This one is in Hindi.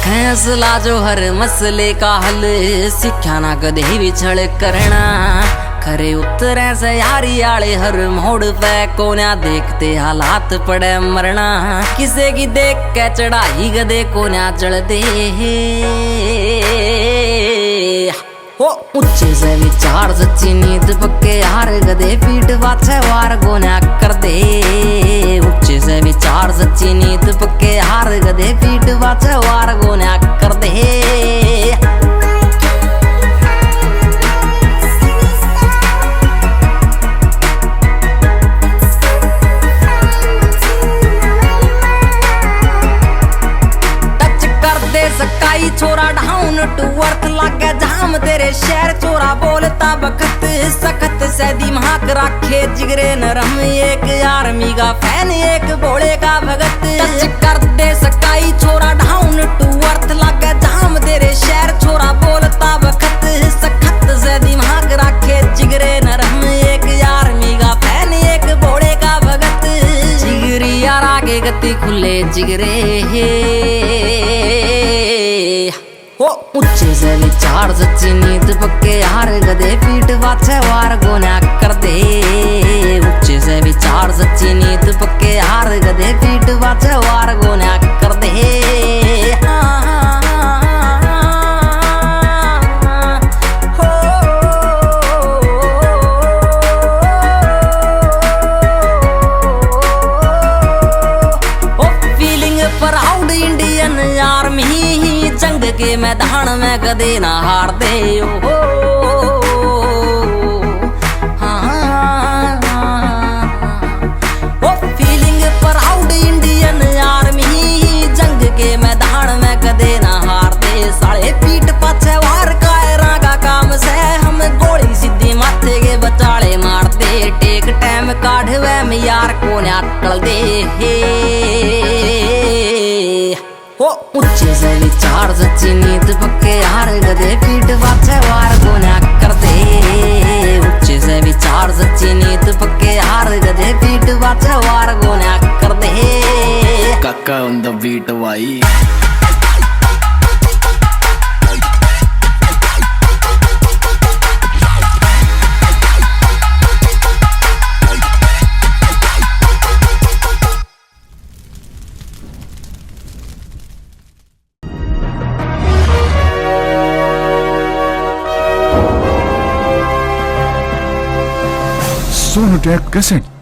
फैसला जो हर मसले का हल, सिक्ख्या ना कदे भी छल करना। खरे उतरे से यारी आले हर मोड़ पे कोन्या देखते हालात पड़े मरना। किसे की देख के चढ़ाई गदे कोन्या चढ़ दे हो। ऊंचे से विचार सच्ची नींद पक्के हार गदे पीठ पाछे वार कोन्या कर दे। ऊंचे से विचार सच्ची नींद पक्के हार गदे पीठ पाछे वार कोन्या कर दे। सकाई छोरा डाउन टू अर्थ लागे जाम तेरे शहर चोरा बोलता बखत सखत से दिमाग रखे जिगरे नरम। एक आर्मी का फैन एक भोले का भगत। टच कर दे सकाई छोरा डाउन टू अर्थ लागे जाम तेरे शहर चोरा बोलता बखत सखत से दिमाग रखे जिगरे नरम। एक आर्मी का फैन एक भोले का भगत। जिगरी यार आगे गति खुले जिगरे हो। ऊंचे से विचार सच्ची नींद पक्के हार गदे पीठ पाछे वार कोन्या कर दे। ऊंचे से विचार सच्ची नींद पक्के हार गदे पीठ पाछे वार कोन्या कर दे। फीलिंग प्राउड इंडियन आर्मी, जंग के मैदान में कदे ना हार दे हो। फीलिंग प्राउड इंडियन आर्मी, जंग के मैदान में कदे ना हार दे। साले पीठ पाछे वार कायरा का काम से हम गोली सीधी माथे के बचाले मार दे। टेक टाइम काढ़वे में यार कोन्या टल दे हो। ऊंचे से विचार सच्ची नींद पक्के हार गदे पीठ पाछे वार कोन्या कर दे। ऊंचे से विचार सच्ची नींद पक्के हार गदे पीठ पाछे वार कोन्या कर दे। काका ऑन द बीट भाई। Sonu take cassette.